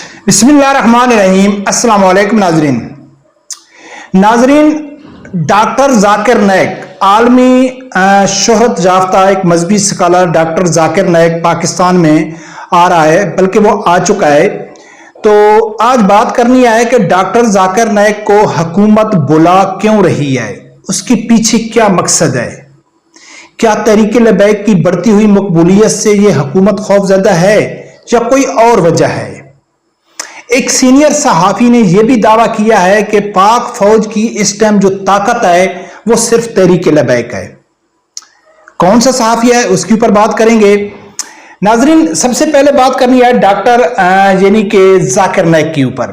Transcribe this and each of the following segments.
بسم اللہ الرحمن الرحیم۔ السلام علیکم ناظرین، ڈاکٹر ذاکر نائک عالمی شہرت یافتہ ایک مذہبی سکالر ڈاکٹر ذاکر نائک پاکستان میں آ رہا ہے، بلکہ وہ آ چکا ہے۔ تو آج بات کرنی ہے کہ ڈاکٹر ذاکر نائک کو حکومت بلا کیوں رہی ہے، اس کے پیچھے کیا مقصد ہے؟ کیا تحریک لبیک کی بڑھتی ہوئی مقبولیت سے یہ حکومت خوفزدہ ہے یا کوئی اور وجہ ہے؟ ایک سینئر صحافی نے یہ بھی دعویٰ کیا ہے کہ پاک فوج کی اس ٹائم جو طاقت ہے وہ صرف تحریک لبیک ہے۔ کون سا صحافی ہے اس کے اوپر بات کریں گے۔ ناظرین، سب سے پہلے بات کرنی ہے ڈاکٹر یعنی کہ ذاکر نائک کے اوپر۔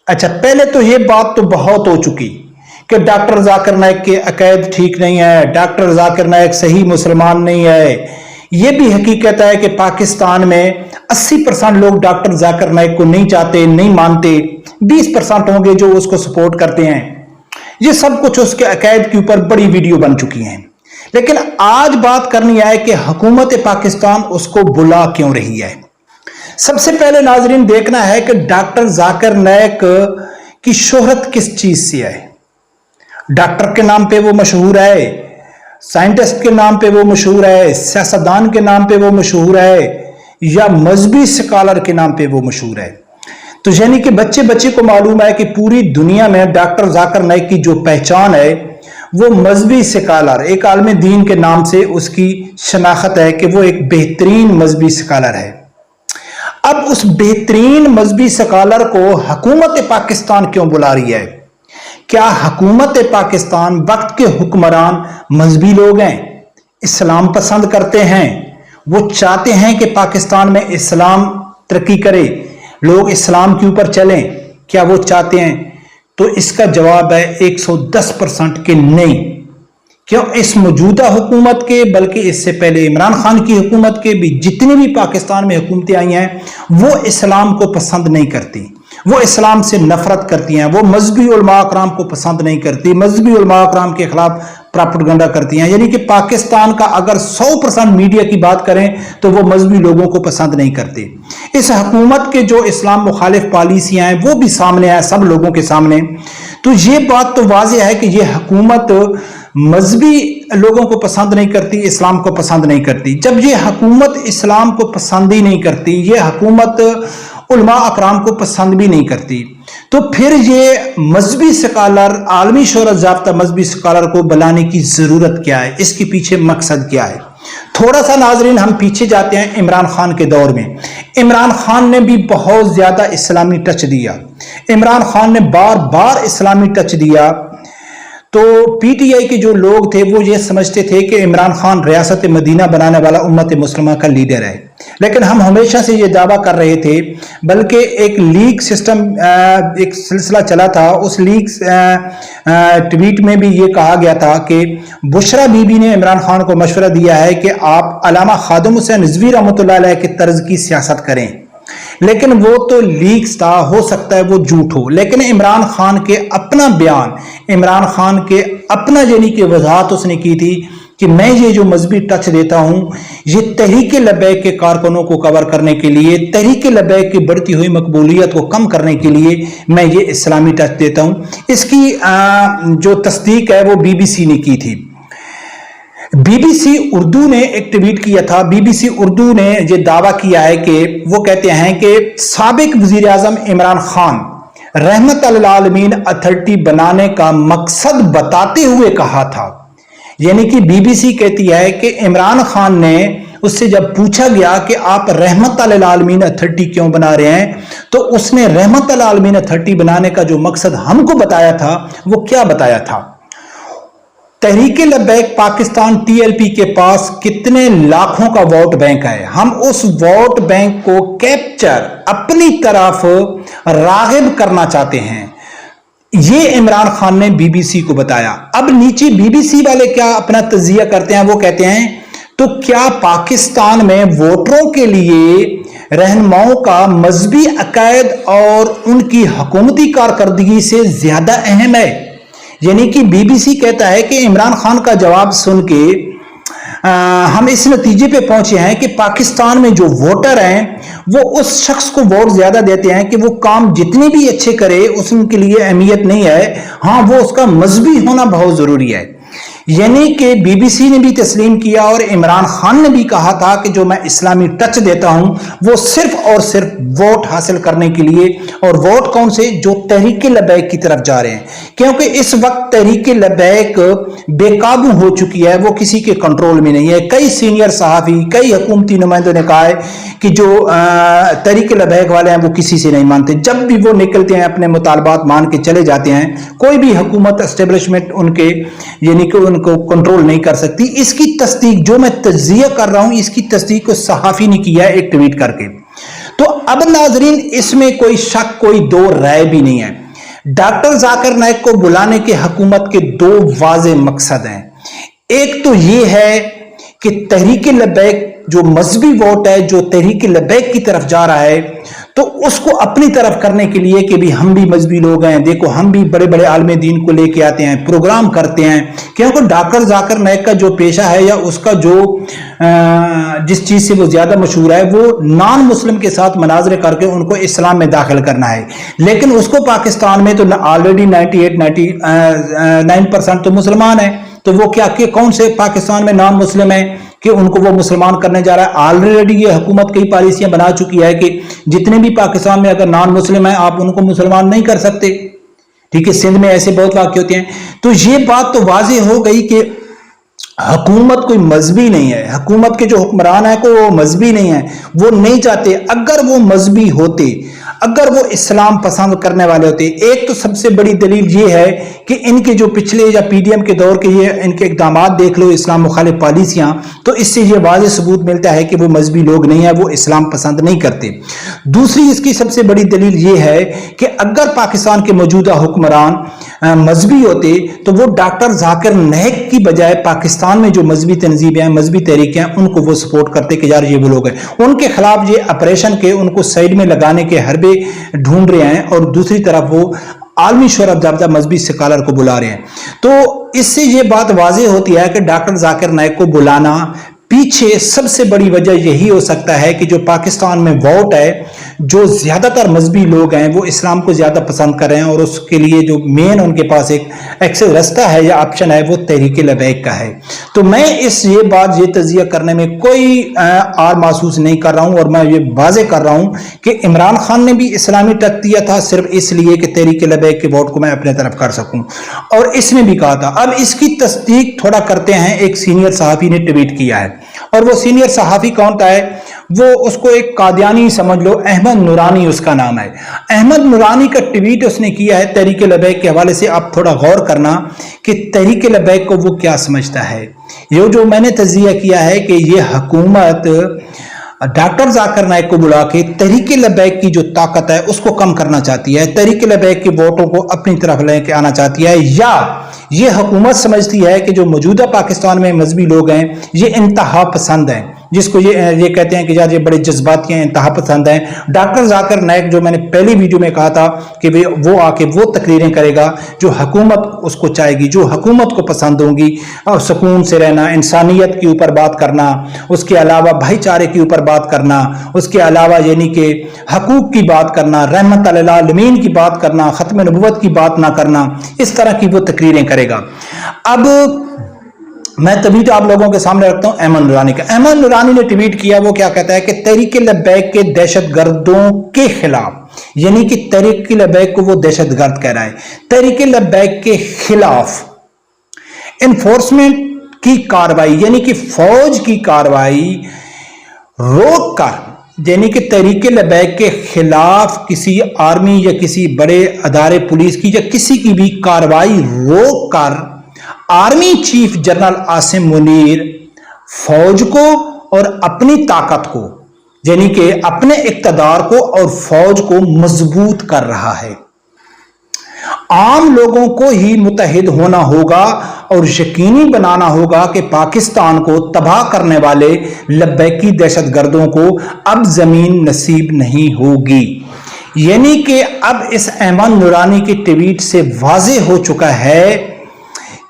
اچھا، پہلے تو یہ بات تو بہت ہو چکی کہ ڈاکٹر ذاکر نائک کے عقائد ٹھیک نہیں ہے، ڈاکٹر ذاکر نائک صحیح مسلمان نہیں ہے۔ یہ بھی حقیقت ہے کہ پاکستان میں 80% لوگ ڈاکٹر ذاکر نائک کو نہیں چاہتے، نہیں مانتے، 20% ہوں گے جو اس کو سپورٹ کرتے ہیں۔ یہ سب کچھ اس کے عقائد کے اوپر بڑی ویڈیو بن چکی ہیں، لیکن آج بات کرنی ہے کہ حکومت پاکستان اس کو بلا کیوں رہی ہے۔ سب سے پہلے ناظرین دیکھنا ہے کہ ڈاکٹر ذاکر نائک کی شہرت کس چیز سے ہے۔ ڈاکٹر کے نام پہ وہ مشہور ہے، سائنٹسٹ کے نام پہ وہ مشہور ہے، سیاستدان کے نام پہ وہ مشہور ہے، یا مذہبی سکالر کے نام پہ وہ مشہور ہے؟ تو یعنی کہ بچے کو معلوم ہے کہ پوری دنیا میں ڈاکٹر ذاکر نائک کی جو پہچان ہے وہ مذہبی سکالر، ایک عالم دین کے نام سے اس کی شناخت ہے کہ وہ ایک بہترین مذہبی سکالر ہے۔ اب اس بہترین مذہبی سکالر کو حکومت پاکستان کیوں بلا رہی ہے؟ کیا حکومت پاکستان وقت کے حکمران مذہبی لوگ ہیں، اسلام پسند کرتے ہیں، وہ چاہتے ہیں کہ پاکستان میں اسلام ترقی کرے، لوگ اسلام کے اوپر چلیں؟ کیا وہ چاہتے ہیں؟ تو اس کا جواب ہے 110% کہ نہیں۔ کیوں؟ اس موجودہ حکومت کے، بلکہ اس سے پہلے عمران خان کی حکومت کے بھی جتنی بھی پاکستان میں حکومتیں آئی ہیں وہ اسلام کو پسند نہیں کرتی، وہ اسلام سے نفرت کرتی ہیں، وہ مذہبی علماء اکرام کو پسند نہیں کرتی، مذہبی علماء اکرام کے خلاف پراپیگنڈا کرتی ہیں۔ یعنی کہ پاکستان کا اگر 100% میڈیا کی بات کریں تو وہ مذہبی لوگوں کو پسند نہیں کرتے۔ اس حکومت کے جو اسلام مخالف پالیسیاں ہیں وہ بھی سامنے آئے سب لوگوں کے سامنے۔ تو یہ بات تو واضح ہے کہ یہ حکومت مذہبی لوگوں کو پسند نہیں کرتی، اسلام کو پسند نہیں کرتی۔ جب یہ حکومت اسلام کو پسند ہی نہیں کرتی، یہ حکومت علماء اکرام کو پسند بھی نہیں کرتی، تو پھر یہ مذہبی سکالر، عالمی شہرت یافتہ مذہبی سکالر کو بلانے کی ضرورت کیا ہے؟ اس کے پیچھے مقصد کیا ہے؟ تھوڑا سا ناظرین ہم پیچھے جاتے ہیں عمران خان کے دور میں۔ عمران خان نے بھی بہت زیادہ اسلامی ٹچ دیا، عمران خان نے بار بار اسلامی ٹچ دیا۔ تو پی ٹی آئی کے جو لوگ تھے وہ یہ سمجھتے تھے کہ عمران خان ریاست مدینہ بنانے والا امت مسلمہ کا لیڈر ہے، لیکن ہم ہمیشہ سے یہ دعویٰ کر رہے تھے، بلکہ ایک لیگ سسٹم ایک سلسلہ چلا تھا، اس لیگ ٹویٹ میں بھی یہ کہا گیا تھا کہ بشرا بی بی نے عمران خان کو مشورہ دیا ہے کہ آپ علامہ خادم حسین رضوی رحمۃ اللہ علیہ کے طرز کی سیاست کریں، لیکن وہ تو لیکس تھا، ہو سکتا ہے وہ جھوٹ ہو، لیکن عمران خان کے اپنا بیان، عمران خان کے اپنا یعنی کہ وضاحت اس نے کی تھی کہ میں یہ جو مذہبی ٹچ دیتا ہوں یہ تحریک لبیک کے کارکنوں کو کور کرنے کے لیے، تحریک لبیک کی بڑھتی ہوئی مقبولیت کو کم کرنے کے لیے میں یہ اسلامی ٹچ دیتا ہوں۔ اس کی جو تصدیق ہے وہ بی بی سی نے کی تھی۔ بی بی سی اردو نے ایک ٹویٹ کیا تھا، بی بی سی اردو نے یہ دعویٰ کیا ہے کہ وہ کہتے ہیں کہ سابق وزیر اعظم عمران خان رحمت للعالمین اتھارٹی بنانے کا مقصد بتاتے ہوئے کہا تھا۔ یعنی کہ بی بی سی کہتی ہے کہ عمران خان نے اس سے جب پوچھا گیا کہ آپ رحمت للعالمین اتھارٹی کیوں بنا رہے ہیں، تو اس نے رحمت للعالمین اتھارٹی بنانے کا جو مقصد ہم کو بتایا تھا وہ کیا بتایا تھا؟ Tehreek Labbaik Pakistan T L P کے پاس کتنے لاکھوں کا ووٹ بینک ہے، ہم اس ووٹ بینک کو کیپچر اپنی طرف راغب کرنا چاہتے ہیں، یہ عمران خان نے بی بی سی کو بتایا۔ اب نیچے بی بی سی والے کیا اپنا تجزیہ کرتے ہیں، وہ کہتے ہیں تو کیا پاکستان میں ووٹروں کے لیے رہنماؤں کا مذہبی عقائد اور ان کی حکومتی کارکردگی سے زیادہ اہم ہے؟ یعنی کہ بی بی سی کہتا ہے کہ عمران خان کا جواب سن کے ہم اس نتیجے پہ پہنچے ہیں کہ پاکستان میں جو ووٹر ہیں وہ اس شخص کو ووٹ زیادہ دیتے ہیں کہ وہ کام جتنے بھی اچھے کرے اس کے لیے اہمیت نہیں ہے، ہاں وہ اس کا مذہبی ہونا بہت ضروری ہے۔ یعنی کہ بی بی سی نے بھی تسلیم کیا اور عمران خان نے بھی کہا تھا کہ جو میں اسلامی ٹچ دیتا ہوں وہ صرف اور صرف ووٹ حاصل کرنے کے لیے، اور ووٹ کون سے؟ جو تحریک لبیک کی طرف جا رہے ہیں، کیونکہ اس وقت تحریک لبیک بے قابو ہو چکی ہے، وہ کسی کے کنٹرول میں نہیں ہے۔ کئی سینئر صحافی، کئی حکومتی نمائندوں نے کہا ہے کہ جو تحریک لبیک والے ہیں وہ کسی سے نہیں مانتے، جب بھی وہ نکلتے ہیں اپنے مطالبات مان کے چلے جاتے ہیں، کوئی بھی حکومت اسٹیبلشمنٹ ان کے یعنی کہ ان کو کنٹرول نہیں کر سکتی۔ اس کی تصدیق جو میں تجزیہ کر رہا ہوں، اس کی تصدیق کو صحافی نے کیا ہے ایک ٹویٹ کر کے۔ تو اب ناظرین اس میں کوئی شک، کوئی دو رائے بھی نہیں ہے۔ ڈاکٹر ذاکر نائک کو بلانے کے حکومت کے دو واضح مقصد ہیں۔ ایک تو یہ ہے کہ تحریک لبیک جو مذہبی ووٹ ہے، جو تحریک لبیک کی طرف جا رہا ہے، تو اس کو اپنی طرف کرنے کے لیے کہ بھی ہم بھی مذہبی لوگ ہیں، دیکھو ہم بھی بڑے بڑے عالم دین کو لے کے آتے ہیں، پروگرام کرتے ہیں، کیونکہ ڈاکٹر ذاکر نائک کا جو پیشہ ہے یا اس کا جو جس چیز سے وہ زیادہ مشہور ہے، وہ نان مسلم کے ساتھ مناظرے کر کے ان کو اسلام میں داخل کرنا ہے۔ لیکن اس کو پاکستان میں تو آلریڈی 98-99% تو مسلمان ہیں، تو وہ کیا کہ کون سے پاکستان میں نان مسلم ہیں کہ ان کو وہ مسلمان کرنے جا رہا ہے؟ آلریڈی یہ حکومت کئی پالیسیاں بنا چکی ہے کہ جتنے بھی پاکستان میں اگر نان مسلم ہیں آپ ان کو مسلمان نہیں کر سکتے، ٹھیک ہے؟ سندھ میں ایسے بہت واقع ہوتے ہیں۔ تو یہ بات تو واضح ہو گئی کہ حکومت کوئی مذہبی نہیں ہے، حکومت کے جو حکمران ہیں وہ مذہبی نہیں ہیں، وہ نہیں چاہتے۔ اگر وہ مذہبی ہوتے، اگر وہ اسلام پسند کرنے والے ہوتے، ایک تو سب سے بڑی دلیل یہ ہے کہ ان کے جو پچھلے یا پی ڈی ایم کے دور کے یہ ان کے اقدامات دیکھ لو، اسلام مخالف پالیسیاں، تو اس سے یہ واضح ثبوت ملتا ہے کہ وہ مذہبی لوگ نہیں ہیں، وہ اسلام پسند نہیں کرتے۔ دوسری اس کی سب سے بڑی دلیل یہ ہے کہ اگر پاکستان کے موجودہ حکمران مذہبی ہوتے تو وہ ڈاکٹر ذاکر نائک کی بجائے پاکستان میں جو مذہبی تنظیمیں ہیں، مذہبی تحریکیں ہیں، ان کو وہ سپورٹ کرتے کہ یار یہ وہ لوگ ہیں، ان کے خلاف یہ آپریشن کے ان کو سائیڈ میں لگانے کے حربے ڈھونڈ رہے ہیں، اور دوسری طرف وہ عالمی شہرت یافتہ مذہبی سکالر کو بلا رہے ہیں۔ تو اس سے یہ بات واضح ہوتی ہے کہ ڈاکٹر ذاکر نائک کو بلانا پیچھے سب سے بڑی وجہ یہی ہو سکتا ہے کہ جو پاکستان میں ووٹ ہے، جو زیادہ تر مذہبی لوگ ہیں وہ اسلام کو زیادہ پسند کر رہے ہیں، اور اس کے لیے جو مین ان کے پاس ایک ایکسس رستہ ہے یا آپشن ہے وہ تحریک لبیک کا ہے۔ تو میں یہ تجزیہ کرنے میں کوئی آر محسوس نہیں کر رہا ہوں، اور میں یہ واضح کر رہا ہوں کہ عمران خان نے بھی اسلامی ٹچ دیا تھا صرف اس لیے کہ تحریک لبیک کے ووٹ کو میں اپنے طرف کر سکوں، اور اس نے بھی کہا تھا۔ اب اس کی تصدیق تھوڑا کرتے ہیں، ایک سینئر صحافی نے ٹویٹ کیا ہے، اور وہ سینئر صحافی کون تھا ہے؟ وہ اس کو ایک قادیانی سمجھ لو، احمد نورانی اس کا نام ہے۔ احمد نورانی کا ٹویٹ اس نے کیا ہے تحریک لبیک کے حوالے سے۔ آپ تھوڑا غور کرنا کہ تحریک لبیک کو وہ کیا سمجھتا ہے۔ یہ جو میں نے تجزیہ کیا ہے کہ یہ حکومت ڈاکٹر ذاکر نائک کو بلا کے تحریک لبیک کی جو طاقت ہے اس کو کم کرنا چاہتی ہے، تحریک لبیک کے ووٹوں کو اپنی طرف لے کے آنا چاہتی ہے، یا یہ حکومت سمجھتی ہے کہ جو موجودہ پاکستان میں مذہبی لوگ ہیں یہ انتہا پسند ہیں، جس کو یہ کہتے ہیں کہ یار یہ بڑے جذباتی ہیں، انتہا پسند ہیں۔ ڈاکٹر ذاکر نائک جو میں نے پہلی ویڈیو میں کہا تھا کہ وہ آ کے وہ تقریریں کرے گا جو حکومت اس کو چاہے گی، جو حکومت کو پسند ہوں گی، اور سکون سے رہنا، انسانیت کے اوپر بات کرنا، اس کے علاوہ بھائی چارے کے اوپر بات کرنا، اس کے علاوہ یعنی کہ حقوق کی بات کرنا، رحمت للعالمین کی بات کرنا، ختم نبوت کی بات نہ کرنا، اس طرح کی وہ تقریریں کرے گا۔ اب میں ٹویٹ آپ لوگوں کے سامنے رکھتا ہوں احمد نورانی کا۔ احمد نورانی نے ٹویٹ کیا، وہ کیا کہتا ہے کہ تحریک لبیک کے دہشت گردوں کے خلاف، یعنی کہ تحریک لبیک کو وہ دہشت گرد کہہ رہا ہے، تحریک لبیک کے خلاف انفورسمنٹ کی کاروائی، یعنی کہ فوج کی کاروائی روک کر، یعنی کہ تحریک لبیک کے خلاف کسی آرمی یا کسی بڑے ادارے پولیس کی یا کسی کی بھی کاروائی روک کر army chief general Asim Munir فوج کو اور اپنی طاقت کو، یعنی کہ اپنے اقتدار کو اور فوج کو مضبوط کر رہا ہے۔ عام لوگوں کو ہی متحد ہونا ہوگا اور یقینی بنانا ہوگا کہ پاکستان کو تباہ کرنے والے لبیکی دہشت گردوں کو اب زمین نصیب نہیں ہوگی۔ یعنی کہ اب اس احمد نورانی کے ٹویٹ سے واضح ہو چکا ہے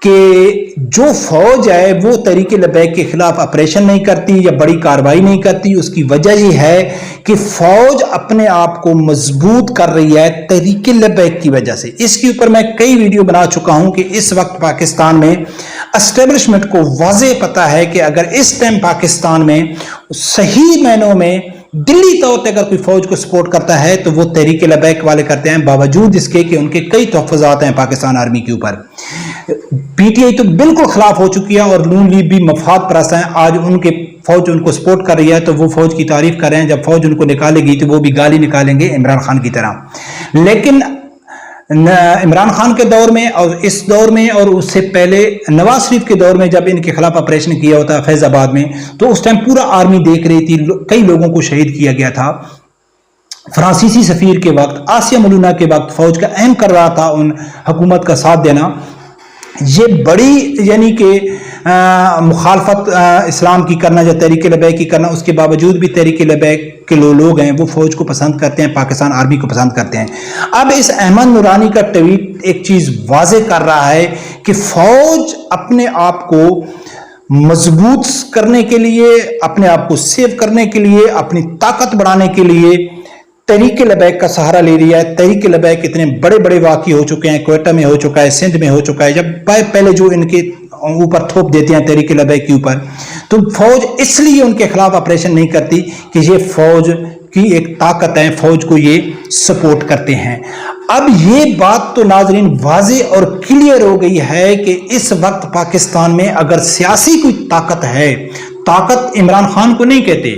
کہ جو فوج ہے وہ تحریک لبیک کے خلاف آپریشن نہیں کرتی یا بڑی کارروائی نہیں کرتی، اس کی وجہ یہ ہے کہ فوج اپنے آپ کو مضبوط کر رہی ہے تحریک لبیک کی وجہ سے۔ اس کے اوپر میں کئی ویڈیو بنا چکا ہوں کہ اس وقت پاکستان میں اسٹیبلشمنٹ کو واضح پتا ہے کہ اگر اس ٹائم پاکستان میں صحیح معنوں میں دلی طور پہ اگر کوئی فوج کو سپورٹ کرتا ہے تو وہ تحریک لبیک والے کرتے ہیں، باوجود اس کے کہ ان کے کئی تحفظات ہیں پاکستان آرمی کے اوپر۔ پی ٹی آئی تو بالکل خلاف ہو چکی ہے اور نون لیگ بھی مفاد پرست ہیں، آج ان کے فوج ان کو سپورٹ کر رہی ہے تو وہ فوج کی تعریف کر رہے ہیں، جب فوج ان کو نکالے گی تو وہ بھی گالی نکالیں گے عمران خان کی طرح۔ لیکن عمران خان کے دور میں اور اس دور میں اور اس سے پہلے نواز شریف کے دور میں جب ان کے خلاف آپریشن کیا ہوتا فیض آباد میں تو اس ٹائم پورا آرمی دیکھ رہی تھی، کئی لوگوں کو شہید کیا گیا تھا۔ فرانسیسی سفیر کے وقت، آسیہ ملونہ کے وقت فوج کا اہم کر رہا تھا ان حکومت کا ساتھ دینا۔ یہ بڑی یعنی کہ مخالفت اسلام کی کرنا یا تحریک لبیک کی کرنا، اس کے باوجود بھی تحریک لبیک کے لوگ ہیں وہ فوج کو پسند کرتے ہیں، پاکستان آرمی کو پسند کرتے ہیں۔ اب اس احمد نورانی کا ٹویٹ ایک چیز واضح کر رہا ہے کہ فوج اپنے آپ کو مضبوط کرنے کے لیے، اپنے آپ کو سیو کرنے کے لیے، اپنی طاقت بڑھانے کے لیے تحریک لبیک کا سہارا لے رہی ہے۔ تحریک لبیک اتنے بڑے بڑے واقع ہو چکے ہیں، کوئٹہ میں ہو چکا ہے، سندھ میں ہو چکا ہے، جب پہلے جو ان کے اوپر تھوپ دیتے ہیں تحریک لبیک کے اوپر، تو فوج اس لیے ان کے خلاف آپریشن نہیں کرتی کہ یہ فوج کی ایک طاقت ہے، فوج کو یہ سپورٹ کرتے ہیں۔ اب یہ بات تو ناظرین واضح اور کلیئر ہو گئی ہے کہ اس وقت پاکستان میں اگر سیاسی کوئی طاقت ہے، طاقت عمران خان کو نہیں کہتے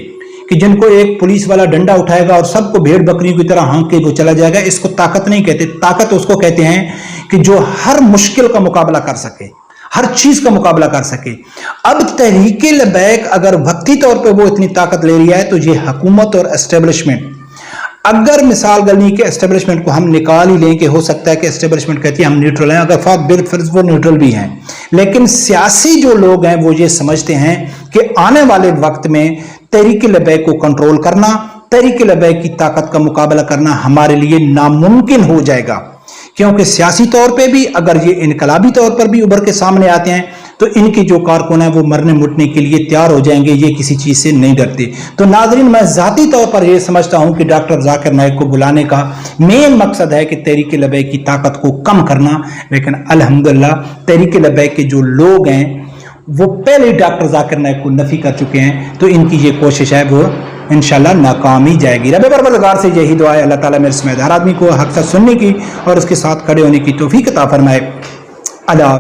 کہ جن کو ایک پولیس والا ڈنڈا اٹھائے گا اور سب کو بھیڑ بکریوں کی طرح ہانک کے وہ چلا جائے گا، اس کو طاقت نہیں کہتے۔ طاقت اس کو کہتے ہیں کہ جو ہر مشکل کا مقابلہ کر سکے، ہر چیز کا مقابلہ کر سکے۔ اب تحریک لبیک اگر وقتی طور پہ وہ اتنی طاقت لے رہی ہے تو یہ حکومت اور اسٹیبلشمنٹ، اگر مثال گلنی کے اسٹیبلشمنٹ کو ہم نکال ہی لیں کہ ہو سکتا ہے کہ اسٹیبلشمنٹ کہتی ہے ہم نیوٹرل ہیں، اگر بالفرض وہ نیوٹرل بھی ہیں، لیکن سیاسی جو لوگ ہیں وہ یہ سمجھتے ہیں کہ آنے والے وقت میں تحریک لبیک کو کنٹرول کرنا، تحریک لبیک کی طاقت کا مقابلہ کرنا ہمارے لیے ناممکن ہو جائے گا، کیونکہ سیاسی طور پہ بھی اگر یہ انقلابی طور پر بھی ابھر کے سامنے آتے ہیں تو ان کے جو کارکن ہیں وہ مرنے مٹنے کے لیے تیار ہو جائیں گے، یہ کسی چیز سے نہیں ڈرتے۔ تو ناظرین میں ذاتی طور پر یہ سمجھتا ہوں کہ ڈاکٹر ذاکر نائک کو بلانے کا مین مقصد ہے کہ تحریک لبیک کی طاقت کو کم کرنا، لیکن الحمدللہ تحریک لبیک کے جو لوگ ہیں وہ پہلے ڈاکٹر ذاکر نائک کو نفی کر چکے ہیں، تو ان کی یہ کوشش ہے وہ انشاءاللہ ناکامی جائے گی۔ رب پروردگار سے یہی دعا ہے اللہ تعالیٰ میرے سمیت ہر آدمی کو حق سچ سننے کی اور اس کے ساتھ کھڑے ہونے کی توفیق عطا فرمائے۔ اللہ